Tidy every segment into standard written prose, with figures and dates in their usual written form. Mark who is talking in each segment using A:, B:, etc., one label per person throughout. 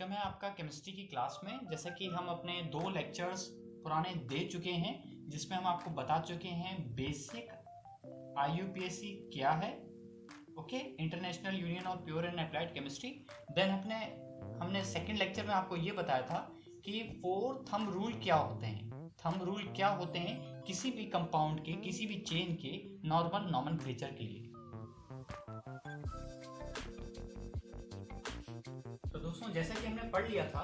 A: Welcome है आपका chemistry की क्लास में। जैसा कि हम अपने 2 लेक्चर्स पुराने दे चुके हैं जिसमें हम आपको बता चुके हैं बेसिक आईयूपीएसी क्या है, okay, international union of pure and applied chemistry. Then हमने सेकंड लेक्चर में आपको ये बताया था कि 4 थंब रूल क्या होते हैं। थंब रूल क्या होते हैं किसी भी कंपाउंड के, किसी भी चेन के नॉर्मल नॉमेनक्लेचर के लिए। तो दोस्तों, जैसा कि हमने पढ़ लिया था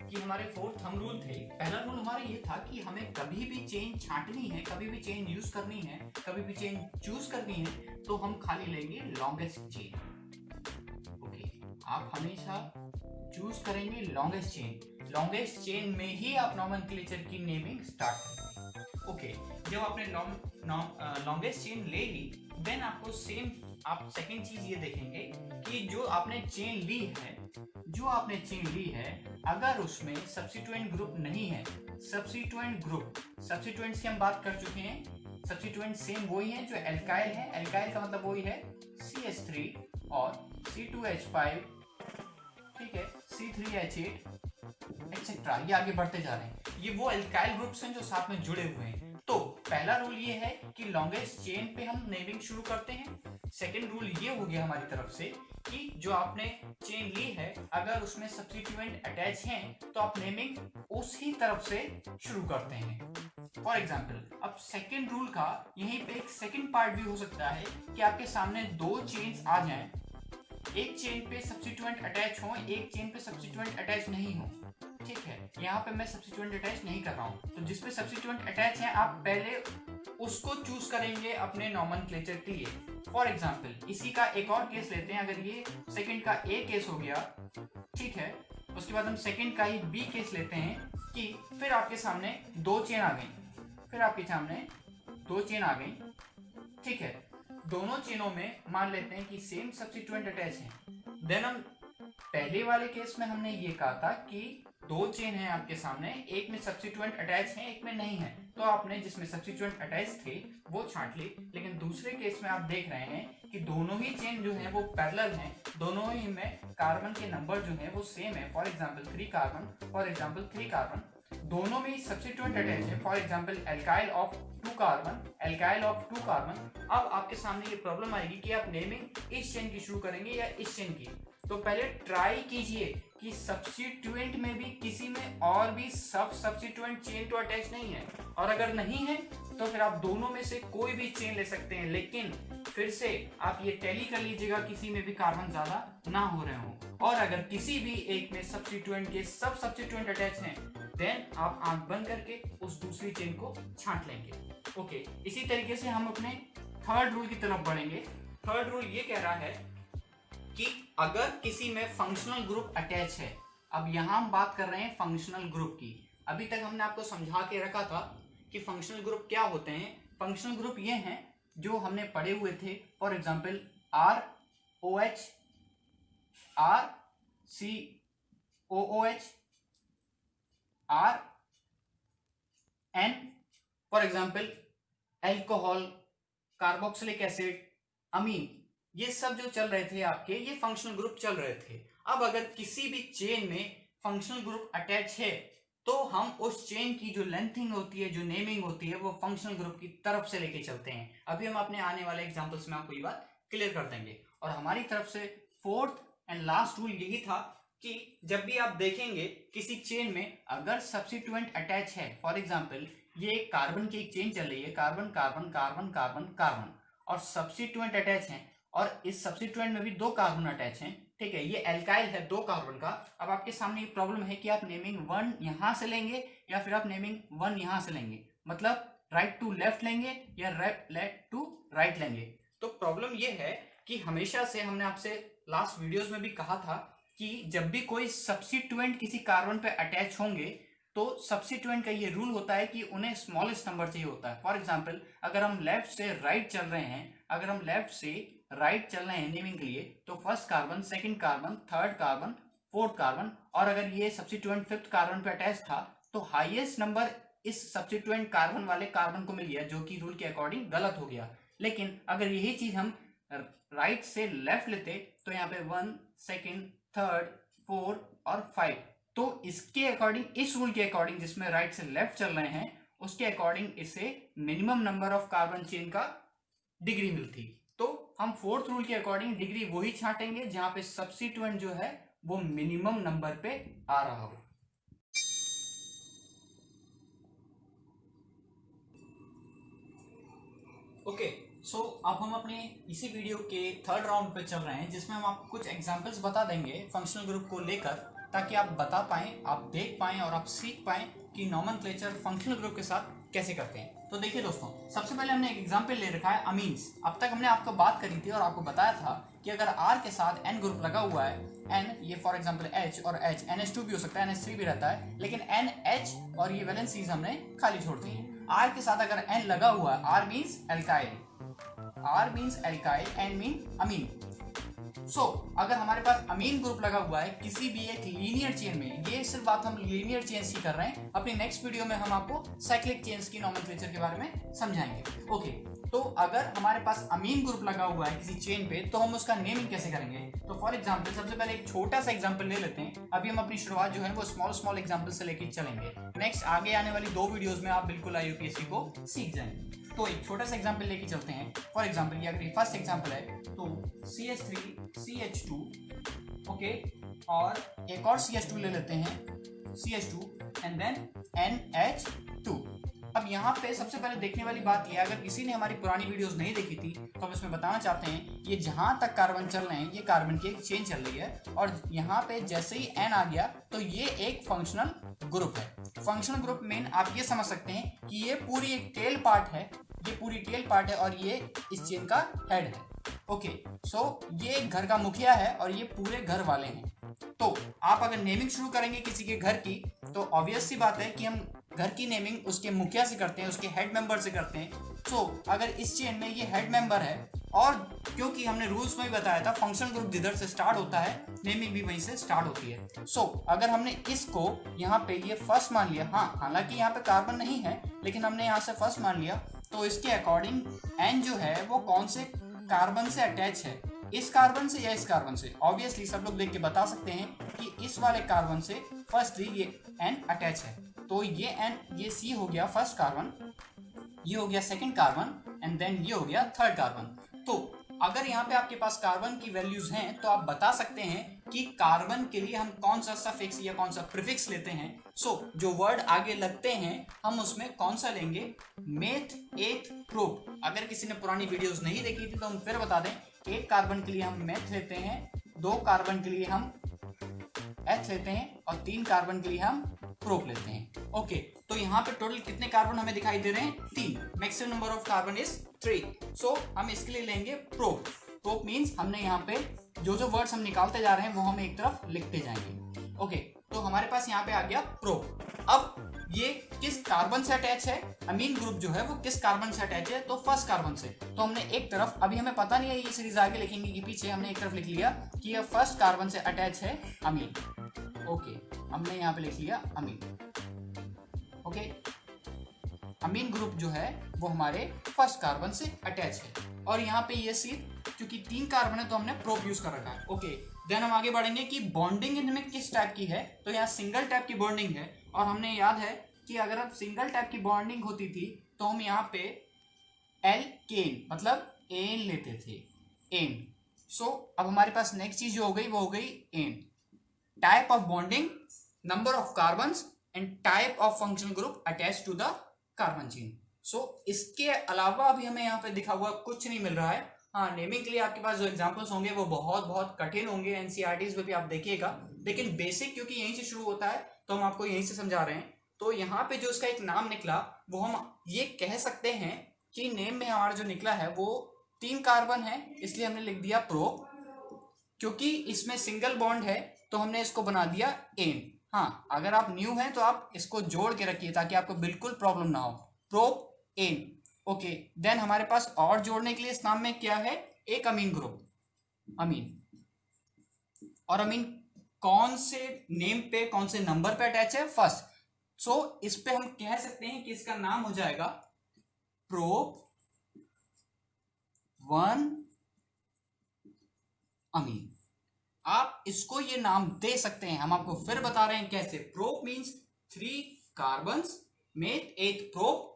A: कि हमारे 4 थंब रूल थे। पहला रूल हमारा ये था कि हमें कभी भी चेन छांटनी है, कभी भी चेन यूज करनी है, कभी भी चेन चूज करनी है तो हम खाली लेंगे लॉन्गेस्ट चेन। ओके, आप हमेशा चूज करेंगे लॉन्गेस्ट चेन। लॉन्गेस्ट चेन में ही आप नॉमेनक्लेचर की नेमिंग स्टार्ट करेंगे। ओके, जब आपने लॉन्गेस्ट चेन ले ली, देन आपको सेम आप सेकंड चीज ये देखेंगे कि जो आपने चेन ली है अगर उसमें सब्स्टिट्यूएंट ग्रुप नहीं है, सब्स्टिट्यूएंट्स की हम बात कर चुके हैं। सब्स्टिट्यूएंट सेम वही है जो एल्काइल है। एल्काइल का मतलब वही है CH3 और C2H5, ठीक है, C3H8 एक्सेट्रा, ये आगे बढ़ते जा रहे हैं। ये वो एल्काइल ग्रुप्स हैं जो साथ में जुड़े हुए हैं। तो पहला रूल ये है कि लॉन्गेस्ट चेन पे हम नेमिंग शुरू करते हैं। सेकंड रूल ये हो गया हमारी तरफ से कि जो आपने चेन ली है अगर उसमें सब्स्टिट्यूएंट अटैच हैं तो आप नेमिंग उसी तरफ से शुरू करते हैं। फॉर एग्जाम्पल, अब सेकंड रूल का यहीं पे एक सेकंड पार्ट भी हो सकता है कि आपके सामने 2 चेन्स आ जाएं, एक चेन पे सब्स्टिट्यूएंट अटैच हो, एक चेन पे सब्स्टिट्यूएंट अटैच नहीं हो। ठीक है, यहाँ पे मैं सब्स्टिट्यूएंट अटैच नहीं कर रहा हूँ, तो जिसपे सब्स्टिट्यूएंट अटैच है आप पहले उसको चूज करेंगे अपने नॉमेनक्लेचर के लिए। फॉर एग्जाम्पल, इसी का एक और केस लेते हैं। अगर ये सेकंड का ए केस हो गया, ठीक है, उसके बाद हम सेकंड का ही बी केस लेते हैं कि फिर आपके सामने 2 चेन आ गई, ठीक है, दोनों चेनों में मान लेते हैं कि सेम सब्स्टिट्यूएंट अटैच है। देन हम पहले वाले केस में हमने ये कहा था कि 2 चेन है आपके सामने, एक में सब्स्टिट्यूएंट अटैच है, एक में नहीं है, तो आपने जिसमें सब्स्टिट्यूएंट अटैच थे वो छांट ली। लेकिन दूसरे केस में आप देख रहे हैं कि दोनों ही चेन जो है वो पैरेलल हैं, दोनों ही में कार्बन के नंबर जो है वो सेम है। फॉर एग्जाम्पल 3 कार्बन, दोनों में सब्स्टिट्यूएंट अटैच है। For example alkyl of 2 carbon. अब आपके सामने ये प्रॉब्लम आएगी कि आप नेमिंग इस चेन की शुरू करेंगे या इस चेन की। तो पहले ट्राई कीजिए कि सब्स्टिट्यूएंट में भी किसी में और भी सब सब्स्टिट्यूएंट चेन तो अटैच नहीं है, और अगर नहीं है तो फिर आप दोनों में से कोई भी चेन ले सकते हैं। लेकिन फिर से आप ये टैली कर लीजिएगा किसी में भी कार्बन ज्यादा ना हो रहे हो, और अगर किसी भी एक में सब्स्टिट्यूएंट के सब सब्स्टिट्यूएंट अटैच हैं, देन आप आंख बंद करके उस दूसरी चेन को छांट लेंगे। ओके, इसी तरीके से हम अपने थर्ड रूल की तरफ बढ़ेंगे। थर्ड रूल ये कह रहा है कि अगर किसी में फंक्शनल ग्रुप अटैच है, अब यहां हम बात कर रहे हैं फंक्शनल ग्रुप की। अभी तक हमने आपको समझा के रखा था कि फंक्शनल ग्रुप क्या होते हैं। फंक्शनल ग्रुप ये हैं जो हमने पढ़े हुए थे। For example ROH, RCOOH, RN, for example alcohol, carboxylic acid, amine, ये सब जो चल रहे थे आपके, ये फंक्शनल ग्रुप चल रहे थे। अब अगर किसी भी चेन में फंक्शनल ग्रुप अटैच है तो हम उस चेन की जो लेंथिंग होती है, जो नेमिंग होती है, वो फंक्शनल ग्रुप की तरफ से लेके चलते हैं। अभी हम अपने आने वाले एग्जांपल्स में आपको ये बात क्लियर कर देंगे। और हमारी तरफ से फोर्थ एंड लास्ट रूल यही था कि जब भी आप देखेंगे किसी चेन में अगर सब्स्टिट्यूएंट अटैच है, फॉर एग्जाम्पल ये कार्बन की एक चेन चल रही है, carbon carbon carbon carbon carbon, और सब्स्टिट्यूएंट अटैच है, और इस सब्स्टिट्यूएंट में भी 2 कार्बन अटैच हैं, ठीक है, ये एल्काइल है 2 कार्बन का। अब आपके सामने एक प्रॉब्लम है कि आप नेमिंग 1 यहां से लेंगे या फिर आप नेमिंग 1 यहां से लेंगे, मतलब राइट टू लेफ्ट लेंगे या लेफ्ट टू राइट लेंगे। तो प्रॉब्लम ये है कि हमेशा से हमने आपसे लास्ट वीडियोस में भी कहा था कि जब भी कोई सब्स्टिट्यूएंट किसी कार्बन पे अटैच होंगे तो सब्स्टिट्यूएंट का ये रूल होता है कि उन्हें स्मॉलेस्ट नंबर चाहिए होता है। फॉर एग्जाम्पल, अगर हम लेफ्ट से राइट चल रहे हैं नेमिंग के लिए, तो first carbon, second carbon, third carbon, fourth carbon, और अगर ये सब्स्टिट्यूएंट 5th कार्बन पे अटैच था तो हाईएस्ट नंबर इस सब्स्टिट्यूएंट कार्बन वाले कार्बन को मिल गया, जो कि रूल के अकॉर्डिंग गलत हो गया। लेकिन अगर यही चीज हम राइट से लेफ्ट लेते तो यहाँ पे 1, 2, 3, 4 और 5। तो इसके अकॉर्डिंग, इस रूल के अकॉर्डिंग जिसमें राइट से लेफ्ट चल रहे हैं, उसके अकॉर्डिंग इसे minimum number of carbon chain का डिग्री मिलती। तो हम फोर्थ रूल के अकॉर्डिंग डिग्री वही छांटेंगे जहां पे सब्स्टिट्यूएंट जो है वो मिनिमम नंबर पे आ रहा हो। ओके, सो अब हम अपने इसी वीडियो के थर्ड राउंड पे चल रहे हैं, जिसमें हम आपको कुछ एग्जांपल्स बता देंगे फंक्शनल ग्रुप को लेकर, ताकि आप बता पाएं, आप देख पाएं और आप सीख पाएं कि नॉमेनक्लेचर फंक्शनल ग्रुप के साथ कैसे करते हैं। तो देखिए दोस्तों, सबसे पहले हमने एक एग्जांपल ले रखा है अमीन्स। अब तक हमने आपको बात करी थी और आपको बताया था कि अगर R के साथ N ग्रुप लगा हुआ है, N ये फॉर एग्जांपल H और H, NH2 भी हो सकता है, NH3 भी रहता है, लेकिन NH और ये वैलेंसीज हमने खाली छोड़ दी है। R के साथ अगर N लगा हुआ है, R means alkyl, R means alkyl, N mean amine। अगर हमारे पास अमीन ग्रुप लगा हुआ है किसी भी एक लीनियर चेन में, ये सिर्फ बात हम लीनियर चेन्स की कर रहे हैं, अपनी नेक्स्ट वीडियो में हम आपको साइक्लिक चेन्स की नॉमेनक्लेचर के बारे में समझाएंगे। ओके, तो अगर हमारे पास अमीन ग्रुप लगा हुआ है किसी चेन पे, तो हम उसका नेमिंग कैसे करेंगे? तो फॉर एग्जांपल सबसे पहले एक छोटा सा एग्जांपल ले लेते हैं। अभी हम अपनी शुरुआत जो है वो स्मॉल एग्जांपल से लेके चलेंगे। नेक्स्ट आगे आने वाली 2 वीडियोस में आप बिल्कुल IUPAC को सीख जाएंगे। तो एक छोटा सा एग्जांपल लेके चलते हैं। फॉर एग्जांपल ये अगर फर्स्ट एग्जांपल है तो CH3 CH2, ओके, और एक और CH2 ले लेते हैं, CH2 एंड देन NH2। अब यहाँ पे सबसे पहले देखने वाली बात यह, अगर किसी ने हमारी पुरानी वीडियोस नहीं देखी थी तो हम इसमें बताना चाहते हैं, ये जहां तक कार्बन चल रहे हैं ये कार्बन की एक चेन चल रही है, और यहाँ पे जैसे ही N आ गया तो ये एक फंक्शनल ग्रुप है। फंक्शनल ग्रुप में आप ये समझ सकते हैं कि ये पूरी एक टेल पार्ट है, ये पूरी टेल पार्ट है और ये इस चेन का हेड है। ओके, सो ये एक घर का मुखिया है और ये पूरे घर वाले हैं। तो आप अगर नेमिंग शुरू करेंगे किसी के घर की, तो ऑब्वियस सी बात है कि हम घर की नेमिंग उसके मुखिया से करते हैं, उसके हेड मेंबर से करते हैं। अगर इस चेन में ये हेड मेंबर है, और क्योंकि हमने रूल्स में भी बताया था फंक्शनल ग्रुप जिधर से स्टार्ट होता है नेमिंग भी वहीं से स्टार्ट होती है। अगर हमने इसको यहाँ पे ये फर्स्ट मान लिया, हाँ हालांकि यहाँ पे कार्बन नहीं है लेकिन हमने यहाँ से फर्स्ट मान लिया, तो इसके अकॉर्डिंग N जो है वो कौन से कार्बन से अटैच है, इस कार्बन से या इस कार्बन से? ऑब्वियसली सब लोग देख के बता सकते हैं कि इस वाले कार्बन से फर्स्टली ये N अटैच है। तो ये N, ये C हो गया फर्स्ट कार्बन, ये हो गया सेकंड कार्बन, एंड देन ये हो गया थर्ड कार्बन। तो अगर यहाँ पे आपके पास कार्बन की वैल्यूज हैं तो आप बता सकते हैं कि कार्बन के लिए हम कौन सा सफिक्स या कौन सा प्रीफिक्स लेते हैं। जो वर्ड आगे लगते हैं हम उसमें कौन सा लेंगे? Meth, eth, prop. अगर किसी ने पुरानी वीडियोस नहीं देखी थी तो हम फिर बता दें, एक कार्बन के लिए हम मेथ लेते हैं, 2 कार्बन के लिए हम एथ लेते हैं, और 3 कार्बन के लिए हम प्रोप लेते हैं। ओके, तो यहाँ पे टोटल कितने कार्बन हमें दिखाई दे रहे हैं? 3। Maximum number of carbon is 3। हम इसके लिए लेंगे प्रोप। प्रोप मीन्स हमने यहाँ पे जो वर्ड्स हम निकालते जा रहे हैं वो हम एक तरफ लिखते जाएंगे। ओके, तो हमारे पास यहाँ पे आ गया प्रोप। अब ये किस कार्बन से अटैच है? अमीन ग्रुप जो है वो किस कार्बन से अटैच है? तो फर्स्ट कार्बन से। तो हमने एक तरफ, अभी हमें पता नहीं है ये सीरीज आगे लिखेंगे कि पीछे, हमने एक तरफ लिख लिया कि ये फर्स्ट कार्बन से अटैच है अमीन। ओके, हमने यहाँ पे लिख लिया अमीन। ओके, अमीन ग्रुप जो है वो हमारे फर्स्ट कार्बन से अटैच है, और यहाँ पे ये सीट क्योंकि 3 कार्बन है तो हमने प्रोप यूज कर रखा है। ओके, देन हम आगे बढ़ेंगे कि बॉन्डिंग इनमें किस टाइप की है। तो यहाँ सिंगल टाइप की बॉन्डिंग है, और हमने याद है कि अगर अब सिंगल टाइप की बॉन्डिंग होती थी तो हम यहाँ पे एल्केन मतलब एन लेते थे, एन। अब हमारे पास नेक्स्ट चीज जो हो गई वो हो गई N. Type of bonding, number of carbons and type of functional group attach to the carbon chain. इसके अलावा अभी हमें यहाँ पे दिखा हुआ कुछ नहीं मिल रहा है। हाँ, नेमिंग के लिए आपके पास जो एग्जांपल्स होंगे वो बहुत बहुत कठिन होंगे, एनसीईआरटीज में भी आप देखिएगा, लेकिन बेसिक क्योंकि यहीं से शुरू होता है तो हम आपको यहीं से समझा रहे हैं। तो यहाँ पे जो इसका एक नाम निकला वो हम ये कह सकते हैं कि नेम में हमारा जो निकला है वो 3 कार्बन है, इसलिए हमने लिख दिया प्रोप। क्योंकि इसमें सिंगल बॉन्ड है तो हमने इसको बना दिया एन। हाँ, अगर आप न्यू हैं तो आप इसको जोड़ के रखिए ताकि आपको बिल्कुल प्रॉब्लम ना हो। Prop N. ओके, देन हमारे पास और जोड़ने के लिए इस नाम में क्या है? एक अमीन ग्रुप, अमीन। और अमीन कौन से नेम पे, कौन से नंबर पे अटैच है? फर्स्ट। इस पे हम कह सकते हैं कि इसका नाम हो जाएगा प्रोप 1 अमीन। आप इसको ये नाम दे सकते हैं। हम आपको फिर बता रहे हैं कैसे। Prop means 3 carbons make 8 prop.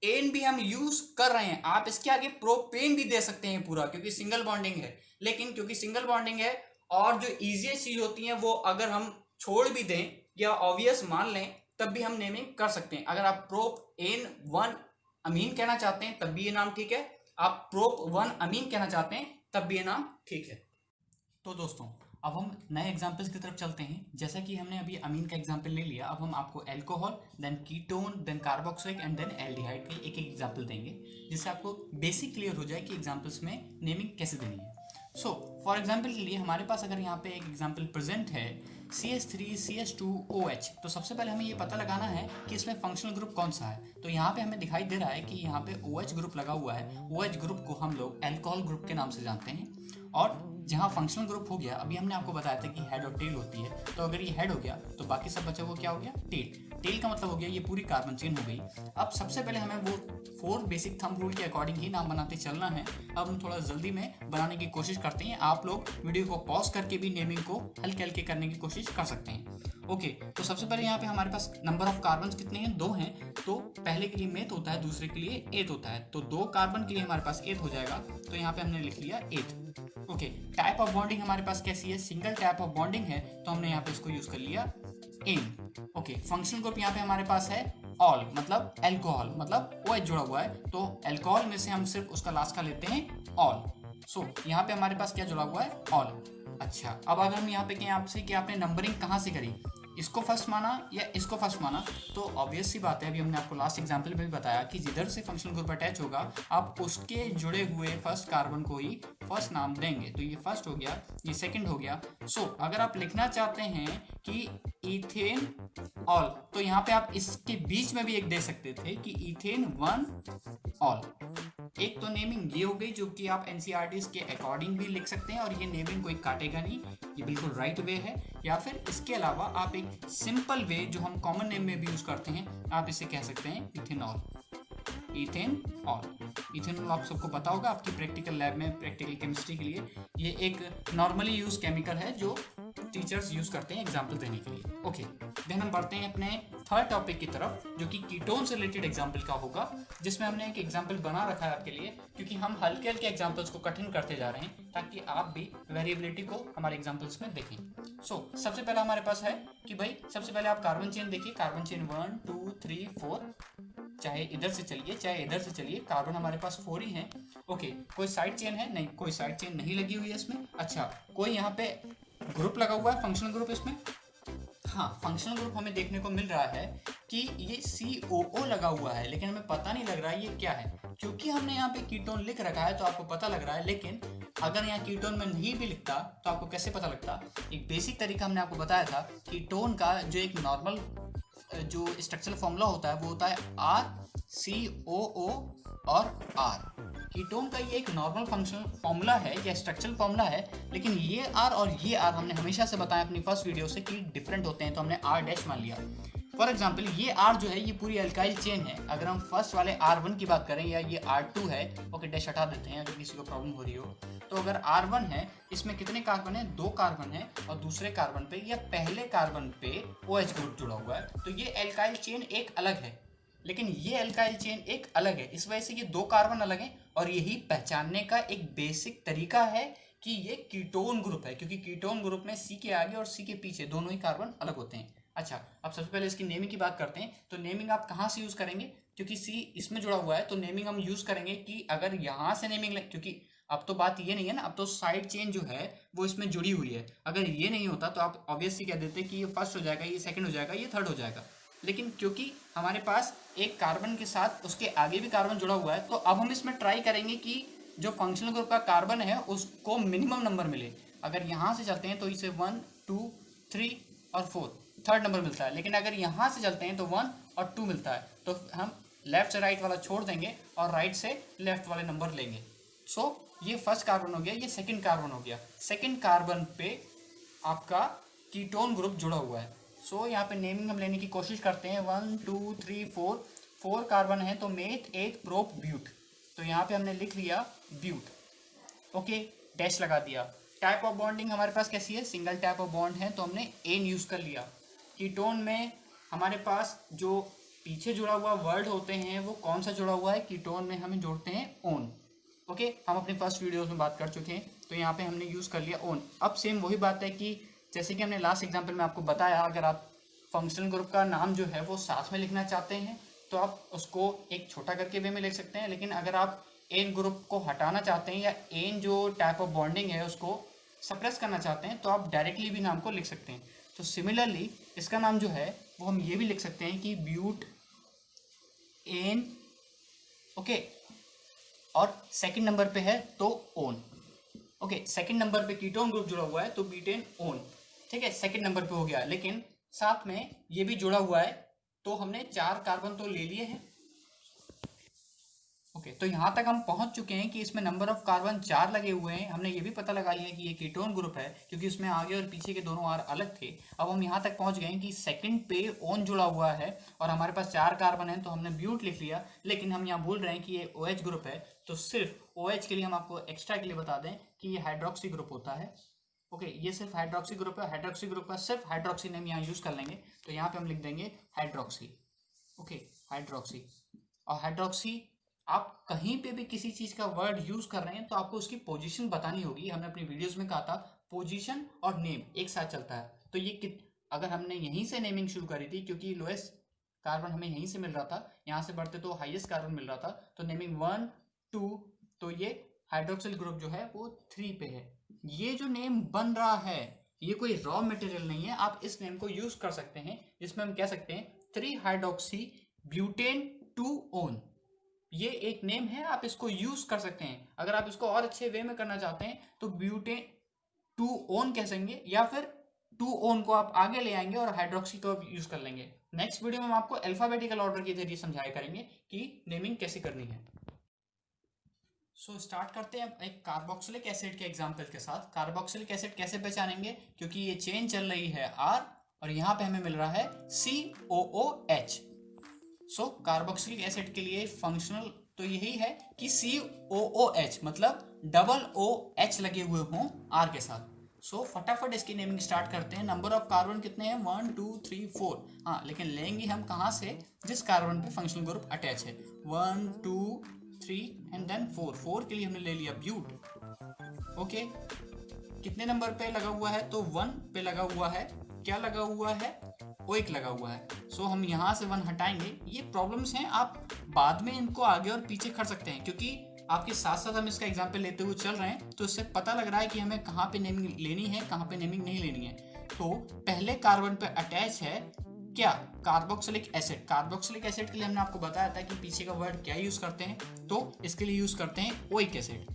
A: N भी हम यूज कर रहे हैं, आप इसके आगे प्रोपेन भी दे सकते हैं पूरा, क्योंकि सिंगल बॉन्डिंग है। लेकिन क्योंकि सिंगल बॉन्डिंग है और जो इजीएस्ट चीज होती है वो अगर हम छोड़ भी दें या ऑब्वियस मान लें तब भी हम नेमिंग कर सकते हैं। अगर आप प्रोप एन 1 अमीन कहना चाहते हैं तब भी ये नाम ठीक है, आप प्रोप 1 अमीन कहना चाहते हैं तब भी ये नाम ठीक है। तो दोस्तों अब हम नए एग्जाम्पल्स की तरफ चलते हैं। जैसा कि हमने अभी अमीन का एग्जाम्पल ले लिया, अब हम आपको alcohol, then ketone, then carboxylic and then aldehyde के एक एक एग्जाम्पल देंगे, जिससे आपको बेसिक क्लियर हो जाए कि एग्जाम्पल्स में नेमिंग कैसे देनी है। सो फॉर एग्जाम्पल के लिए हमारे पास अगर यहाँ पे एक एग्जाम्पल प्रेजेंट है CH3CH2OH, तो सबसे पहले हमें ये पता लगाना है कि इसमें फंक्शनल ग्रुप कौन सा है। तो यहाँ पे हमें दिखाई दे रहा है कि यहाँ पे OH ग्रुप लगा हुआ है। OH ग्रुप को हम लोग एल्कोहल ग्रुप के नाम से जानते हैं। और जहाँ फंक्शनल ग्रुप हो गया, अभी हमने आपको बताया था कि हेड और टेल होती है, तो अगर ये हेड हो गया तो बाकी सब बचा वो क्या हो गया, टेल। टेल का मतलब हो गया ये पूरी कार्बन चेन हो गई। अब सबसे पहले हमें वो 4 बेसिक थंब रूल के अकॉर्डिंग ही नाम बनाते चलना है। अब हम थोड़ा जल्दी में बनाने की कोशिश करते हैं, आप लोग वीडियो को पॉज करके भी नेमिंग को हल्के हल्के करने की कोशिश कर सकते हैं। ओके, तो सबसे पहले यहाँ पे हमारे पास नंबर ऑफ कार्बन कितने हैं, 2 हैं। तो पहले के लिए मेथ होता है, दूसरे के लिए एथ होता है। तो 2 कार्बन के लिए हमारे पास एथ हो जाएगा, तो यहाँ पे हमने लिख लिया एथ। ओके, टाइप ऑफ बॉन्डिंग हमारे पास कैसी है, सिंगल टाइप ऑफ बॉन्डिंग है, तो हमने यहाँ पे इसको यूज कर लिया एन। ओके, फंक्शनल ग्रुप यहाँ पे हमारे पास है ऑल, मतलब अल्कोहल, मतलब OH जुड़ा हुआ है, तो अल्कोहल में से हम सिर्फ उसका लास्ट का लेते हैं ऑल। सो यहाँ पे हमारे पास क्या जुड़ा हुआ है, ऑल। अच्छा, अब अगर हम यहाँ पे कहें आपसे कि आपने नंबरिंग कहाँ से करी, इसको फर्स्ट माना या इसको फर्स्ट माना, तो ऑब्वियस सी बात है, अभी हमने आपको लास्ट एग्जांपल में भी बताया कि जिधर से फंक्शनल ग्रुप अटैच होगा आप उसके जुड़े हुए फर्स्ट कार्बन को ही फर्स्ट नाम देंगे। तो ये फर्स्ट हो गया, ये सेकंड हो गया। सो अगर आप लिखना चाहते हैं कि इथेन ऑल, तो यहाँ पे आप इसके बीच में भी एक दे सकते थे कि इथेन 1 ऑल। एक तो नेमिंग ये हो गई जो कि आप एनसीईआरटी के अकॉर्डिंग भी लिख सकते हैं और ये नेमिंग कोई काटेगा नहीं, ये बिल्कुल राइट वे है। या फिर इसके अलावा आप एक सिंपल वे जो हम कॉमन नेम में भी यूज करते हैं, आप इसे कह सकते हैं इथेनॉल, इथेनॉल। इथेनॉल आप सबको पता होगा, आपकी प्रैक्टिकल लैब में प्रैक्टिकल केमिस्ट्री के लिए ये एक नॉर्मली यूज केमिकल है जो टीचर्स यूज करते हैं एग्जाम्पल देने के लिए। ओके, देन हम बढ़ते हैं अपने थर्ड टॉपिक की तरफ, जो कि कीटोन से रिलेटेड एग्जाम्पल का होगा, जिसमें हमने एक एग्जाम्पल बना रखा है आपके लिए, क्योंकि हम हल्के हल्के एग्जाम्पल्स को कठिन करते जा रहे हैं ताकि आप भी वेरिएबिलिटी को हमारे एग्जाम्पल्स में देखें। सो सबसे पहला हमारे पास है कि भाई सबसे पहले आप कार्बन चेन देखिए, कार्बन चेन 1 2 3 4, चाहे इधर से चलिए चाहे इधर से चलिए, कार्बन हमारे पास 4 ही हैं। ओके, कोई साइड चेन है नहीं, कोई साइड चेन नहीं लगी हुई है इसमें। अच्छा, कोई यहाँ पे ग्रुप लगा हुआ है, फंक्शनल ग्रुप इसमें, हाँ फंक्शनल ग्रुप हमें देखने को मिल रहा है कि ये COO लगा हुआ है, लेकिन हमें पता नहीं लग रहा है ये क्या है। क्योंकि हमने यहाँ पे कीटोन लिख रखा है तो आपको पता लग रहा है, लेकिन अगर यहाँ कीटोन में नहीं भी लिखता तो आपको कैसे पता लगता। एक बेसिक तरीका हमने आपको बताया था, कीटोन का जो एक नॉर्मल जो स्ट्रक्चरल फॉर्मूला होता है वो होता है RCOO और R। कीटोन का ये एक नॉर्मल फंक्शनल फॉर्मूला है या स्ट्रक्चरल फॉर्मूला है, लेकिन ये R और ये R हमने हमेशा से बताया अपनी फर्स्ट वीडियो से कि डिफरेंट होते हैं, तो हमने R डैश मान लिया। फॉर एग्जाम्पल ये R जो है ये पूरी अल्काइल चेन है। अगर हम फर्स्ट वाले R1 की बात करें या ये R2 है, ओके डैश हटा देते हैं अगर किसी को प्रॉब्लम हो रही हो। तो अगर R1 है, इसमें कितने कार्बन है, 2 कार्बन है, और दूसरे कार्बन पे या पहले कार्बन पे OH ग्रुप जुड़ा हुआ है, तो ये अल्काइल चेन एक अलग है, लेकिन ये अल्काइल चेन एक अलग है। इस वजह से ये 2 कार्बन अलग हैं, और यही पहचानने का एक बेसिक तरीका है कि ये कीटोन ग्रुप है, क्योंकि कीटोन ग्रुप में C के आगे और C के पीछे दोनों ही कार्बन अलग होते हैं। अच्छा, अब सबसे पहले इसकी नेमिंग की बात करते हैं। तो नेमिंग आप कहाँ से यूज करेंगे, क्योंकि C इसमें जुड़ा हुआ है, तो नेमिंग हम यूज करेंगे कि अगर यहाँ से नेमिंग, क्योंकि अब तो बात ये नहीं है ना, अब तो साइड चेन जो है वो इसमें जुड़ी हुई है। अगर ये नहीं होता तो आप ऑब्वियसली कह देते कि ये फर्स्ट हो जाएगा, ये सेकंड हो जाएगा, ये थर्ड हो जाएगा। लेकिन क्योंकि हमारे पास एक कार्बन के साथ उसके आगे भी कार्बन जुड़ा हुआ है, तो अब हम इसमें ट्राई करेंगे कि जो फंक्शनल ग्रुप का कार्बन है उसको मिनिमम नंबर मिले। अगर यहाँ से चलते हैं तो इसे 1 2 3 और 4 थर्ड नंबर मिलता है, लेकिन अगर यहाँ से चलते हैं तो 1 और 2 मिलता है। तो हम लेफ्ट से राइट वाला छोड़ देंगे और राइट से लेफ्ट वाले नंबर लेंगे। सो ये फर्स्ट कार्बन हो गया, ये सेकंड कार्बन हो गया। सेकंड कार्बन पे आपका कीटोन ग्रुप जुड़ा हुआ है। सो यहाँ पे नेमिंग हम लेने की कोशिश करते हैं। 1 2 3 4 कार्बन है, तो मेथ 8 प्रोप ब्यूट। तो यहाँ पे हमने लिख लिया ब्यूट, ओके डैश लगा दिया। टाइप ऑफ बॉन्डिंग हमारे पास कैसी है, सिंगल टाइप ऑफ बॉन्ड है तो हमने एन यूज कर लिया। कीटोन में हमारे पास जो पीछे जुड़ा हुआ वर्ड होते हैं वो कौन सा जुड़ा हुआ है, कीटोन में हमें जोड़ते हैं ओन। ओके, हम अपने फर्स्ट वीडियोस में बात कर चुके हैं, तो यहाँ पे हमने यूज कर लिया ओन। अब सेम वही बात है कि जैसे कि हमने लास्ट एग्जांपल में आपको बताया, अगर आप फंक्शनल ग्रुप का नाम जो है वो साथ में लिखना चाहते हैं तो आप उसको एक छोटा करके वे में लिख सकते हैं, लेकिन अगर आप एन ग्रुप को हटाना चाहते हैं या एन जो टाइप ऑफ बॉन्डिंग है उसको सप्रेस करना चाहते हैं तो आप डायरेक्टली भी नाम को लिख सकते हैं। तो सिमिलरली इसका नाम जो है वो हम ये भी लिख सकते हैं कि ब्यूट एन, ओके, और सेकंड नंबर पे है तो ओन। ओके, सेकंड नंबर पे कीटोन ग्रुप जुड़ा हुआ है तो ब्यूटेन ओन, ठीक है, सेकंड नंबर पे हो गया, लेकिन साथ में ये भी जुड़ा हुआ है तो हमने 4 कार्बन तो ले लिए हैं। ओके, तो यहां तक हम पहुंच चुके हैं कि इसमें नंबर ऑफ कार्बन 4 लगे हुए हैं। हमने ये भी पता लगा लिया कि ये कीटोन ग्रुप है क्योंकि उसमें आगे और पीछे के दोनों आर अलग थे। अब हम यहाँ तक पहुंच गए हैं कि सेकंड पे ओन जुड़ा हुआ है और हमारे पास 4 कार्बन है तो हमने ब्यूट लिख लिया, लेकिन हम यहाँ भूल रहे हैं कि ये OH ग्रुप है, तो सिर्फ OH के लिए हम आपको एक्स्ट्रा के लिए बता दें कि ये हाइड्रोक्सी ग्रुप होता है। ओके, ये सिर्फ हाइड्रोक्सी ग्रुप है, हाइड्रोक्सी ग्रुप का सिर्फ हाइड्रोक्सी नेम यहाँ यूज कर लेंगे, तो यहाँ पे हम लिख देंगे हाइड्रोक्सी। Okay, hydroxy. और हाइड्रोक्सी आप कहीं पे भी किसी चीज का वर्ड यूज कर रहे हैं तो आपको उसकी पोजीशन बतानी होगी। हमने अपनी वीडियोस में कहा था पोजीशन और नेम एक साथ चलता है, तो ये अगर हमने यहीं से नेमिंग शुरू करी थी क्योंकि लोएस्ट कार्बन हमें यहीं से मिल रहा था, यहाँ से बढ़ते तो हाईएस्ट कार्बन मिल रहा था, तो नेमिंग 1 2, तो ये हाइड्रोक्सिल ग्रुप जो है वो 3 पे है। ये जो नेम बन रहा है ये कोई रॉ मटेरियल नहीं है, आप इस नेम को यूज कर सकते हैं जिसमें हम कह सकते हैं 3 हाइड्रोक्सी ब्यूटेन 2 ओन। ये एक नेम है, आप इसको यूज कर सकते हैं। अगर आप इसको और अच्छे वे में करना चाहते हैं तो ब्यूटेन 2 ओन कह सकेंगे या फिर 2 ओन को आप आगे ले आएंगे और हाइड्रोक्सी को यूज कर लेंगे। नेक्स्ट वीडियो में हम आपको अल्फाबेटिकल ऑर्डर के जरिए समझाया करेंगे कि नेमिंग कैसे करनी है। सो स्टार्ट करते हैं एक कार्बोक्सिलिक एसिड के एग्जांपल के साथ। कार्बोक्सिलिक एसिड कैसे पहचानेंगे, क्योंकि ये चेन चल रही है R और यहाँ पे हमें मिल रहा है COOH। सो कार्बोक्सिलिक एसिड के लिए फंक्शनल तो यही है कि COOH मतलब डबल OH लगे हुए हों R के साथ। सो फटाफट इसकी नेमिंग स्टार्ट करते हैं। नंबर ऑफ कार्बन कितने हैं, 1 2 3 4। हाँ, लेकिन लेंगे हम कहाँ से, जिस कार्बन पे फंक्शनल ग्रुप अटैच है। 1 2 3 एंड देन 4 के लिए हमने ले लिया ब्यूट। ओके, कितने नंबर पे लगा हुआ है, तो 1 पे लगा हुआ है। क्या लगा हुआ है, OH लगा हुआ है। सो हम यहाँ से 1 हटाएंगे। ये प्रॉब्लम्स हैं, आप बाद में इनको आगे और पीछे कर सकते हैं क्योंकि आपके साथ साथ हम इसका एग्जाम्पल लेते हुए चल रहे हैं, तो इससे पता लग रहा है कि हमें कहाँ पे नेमिंग लेनी है, कहाँ पे नेमिंग नहीं लेनी है। तो पहले कार्बन पे अटैच है क्या, कार्बोक्सिलिक एसिड। कार्बोक्सिलिक एसिड के लिए हमने आपको बताया था कि पीछे का वर्ड क्या यूज करते हैं, तो इसके लिए यूज करते हैं ओइक एसिड।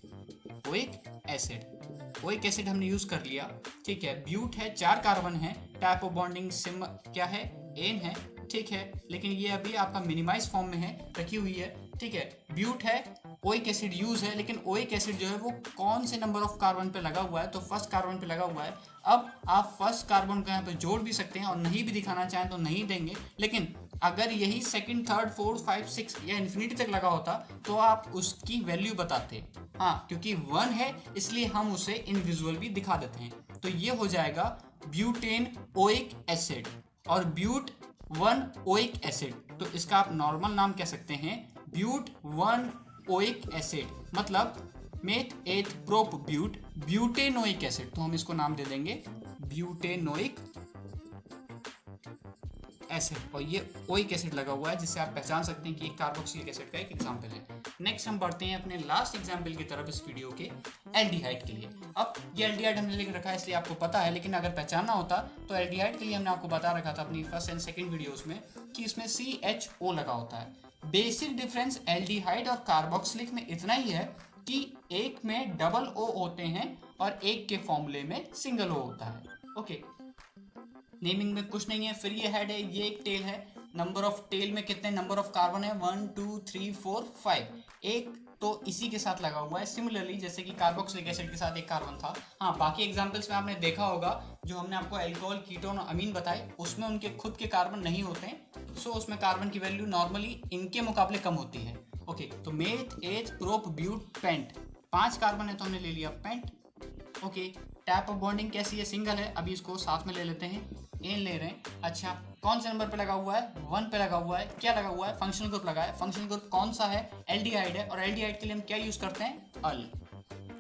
A: ओइक एसिड हमने यूज कर लिया, ठीक है। ब्यूट है, 4 कार्बन है, टाइप ऑफ बॉन्डिंग सिम क्या है, एन है, ठीक है, लेकिन ये अभी आपका मिनिमाइज फॉर्म में है, रखी हुई है, ठीक है। ब्यूट है, ओइक एसिड यूज है, लेकिन ओइक एसिड जो है वो कौन से नंबर ऑफ कार्बन पे लगा हुआ है, तो फर्स्ट कार्बन पे लगा हुआ है। अब आप फर्स्ट कार्बन को यहाँ पे जोड़ भी सकते हैं और नहीं भी दिखाना चाहें तो नहीं देंगे, लेकिन अगर यही सेकंड, थर्ड, फोर्थ, 5, 6 या इन्फिनिटी तक लगा होता तो आप उसकी वैल्यू बताते। हाँ, क्योंकि 1 है इसलिए हम उसे इनविजुअल भी दिखा देते हैं। तो ये हो जाएगा ब्यूटेन ओइक एसिड और ब्यूट 1 ओइक एसिड, तो इसका आप नॉर्मल नाम कह सकते हैं ब्यूट 1 ओइक एसिड, मतलब meth eth prop but butanoic acid, तो हम इसको नाम दे देंगे ब्यूटेनोइक एसिड। और ये ओइक एसिड लगा हुआ है जिससे आप पहचान सकते हैं कि कार्बोक्सिलिक एसिड का एक एग्जांपल है। नेक्स्ट हम बढ़ते हैं अपने लास्ट एग्जांपल की तरफ इस वीडियो के, एल्डिहाइड के लिए। अब ये एल्डिहाइड हमने लिख रखा है इसलिए आपको पता है, लेकिन अगर पहचानना होता तो एल्डिहाइड के लिए हमने आपको बता रखा था अपनी फर्स्ट एंड सेकंड वीडियोस में कि इसमें CHO लगा होता है। बेसिक डिफरेंस एल्डिहाइड और कार्बोक्सिलिक में इतना ही है कि एक में डबल O होते हैं और एक के फॉर्मूले में सिंगल O होता है। ओके, नेमिंग में कुछ नहीं है, फिर ये हेड है, ये एक टेल है। नंबर ऑफ टेल में कितने नंबर ऑफ कार्बन है, 1 2 3 4 5, एक तो इसी के साथ लगा हुआ है। सिमिलरली जैसे कि कार्बोक्सिलिक एसिड के साथ एक कार्बन था। हाँ, बाकी एग्जांपल्स में आपने देखा होगा जो हमने आपको अल्कोहल, कीटोन और अमीन बताए, उसमें उनके खुद के कार्बन नहीं होते हैं, सो उसमें कार्बन की वैल्यू नॉर्मली इनके मुकाबले कम होती है। ओके, तो meth eth prop ब्यूट paint, 5 carbon है तो हमने ले लिया pent. Okay, type of bonding कैसी है, सिंगल है। अभी इसको साथ में ले लेते हैं, एन ले रहे हैं। अच्छा, कौन से नंबर पे लगा हुआ है, 1 पे लगा हुआ है। क्या लगा हुआ है, फंक्शनल ग्रुप लगा है। फंक्शनल ग्रुप कौन सा है, एल्डिहाइड है, और एल्डिहाइड के लिए हम क्या यूज करते हैं, अल।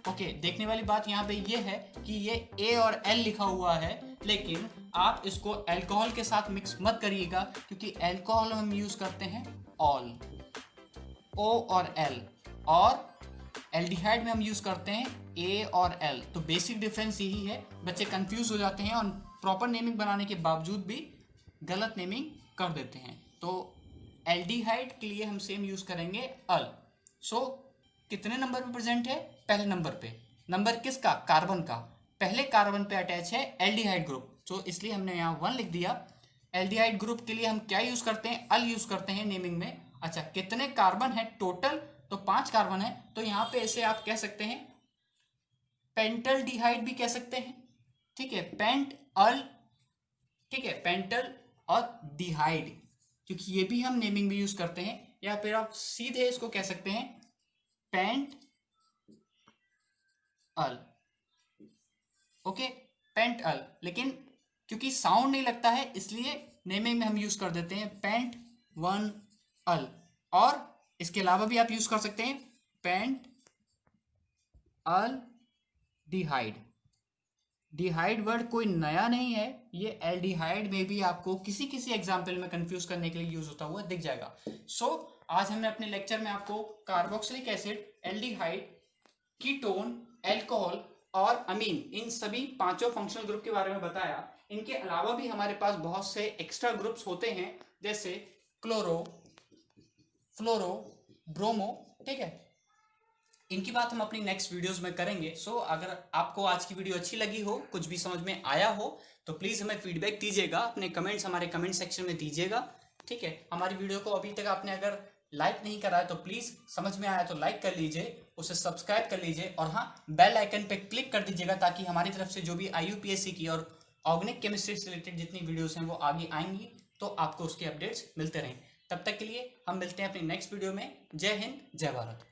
A: ओके, देखने वाली बात यहाँ पे ये है कि ये ए और एल लिखा हुआ है, लेकिन आप इसको अल्कोहल के साथ मिक्स मत करिएगा, क्योंकि अल्कोहल हम यूज करते हैं ऑल, ओ और एल, और एल्डिहाइड में हम यूज करते हैं ए और एल। तो बेसिक डिफरेंस यही है। बच्चे कंफ्यूज हो जाते हैं और प्रॉपर नेमिंग बनाने के बावजूद भी गलत नेमिंग कर देते हैं। तो एल्डिहाइड के लिए हम सेम यूज करेंगे अल। सो कितने नंबर पे प्रेजेंट है, पहले नंबर पे। नंबर किसका, कार्बन का। पहले कार्बन पे अटैच है एल्डिहाइड ग्रुप, तो इसलिए हमने यहाँ 1 लिख दिया। एल्डिहाइड ग्रुप के लिए हम क्या यूज करते हैं, अल यूज करते हैं नेमिंग में। अच्छा, कितने कार्बन है टोटल, तो 5 कार्बन है। तो यहाँ पे ऐसे आप कह सकते हैं, पेंटल डिहाइड भी कह सकते हैं, ठीक है, पेंट अल, ठीक है, पेंटल और डिहाइड, क्योंकि ये भी हम नेमिंग में यूज करते हैं। या फिर आप सीधे इसको कह सकते हैं पेंट अल। ओके, पेंट अल, लेकिन क्योंकि साउंड नहीं लगता है इसलिए नेमिंग में हम यूज कर देते हैं पेंट 1 अल। और इसके अलावा भी आप यूज कर सकते हैं पेंट अल डिहाइड। डिहाइड वर्ड कोई नया नहीं है, ये एल्डिहाइड में भी आपको किसी किसी एग्जाम्पल में कंफ्यूज करने के लिए यूज होता हुआ दिख जाएगा। आज हमने अपने लेक्चर में आपको carboxylic acid, aldehyde, ketone, alcohol और अमीन, इन सभी 5 फंक्शनल ग्रुप के बारे में बताया। इनके अलावा भी हमारे पास बहुत से एक्स्ट्रा ग्रुप्स होते हैं, जैसे क्लोरो, फ्लोरो, ब्रोमो, ठीक है। इनकी बात हम अपनी नेक्स्ट वीडियोस में करेंगे। अगर आपको आज की वीडियो अच्छी लगी हो, कुछ भी समझ में आया हो, तो प्लीज़ हमें फीडबैक दीजिएगा, अपने कमेंट्स हमारे कमेंट सेक्शन में दीजिएगा, ठीक है। हमारी वीडियो को अभी तक आपने अगर लाइक नहीं करा है तो प्लीज़, समझ में आया तो लाइक कर लीजिए, उसे सब्सक्राइब कर लीजिए, और हाँ, बेल आइकन पे क्लिक कर दीजिएगा, ताकि हमारी तरफ से जो भी IUPAC की और ऑर्गेनिक केमिस्ट्री से रिलेटेड जितनी वीडियोस हैं वो आगे आएंगी, तो आपको उसके अपडेट्स मिलते रहें। तब तक के लिए हम मिलते हैं अपनी नेक्स्ट वीडियो में। जय हिंद, जय भारत।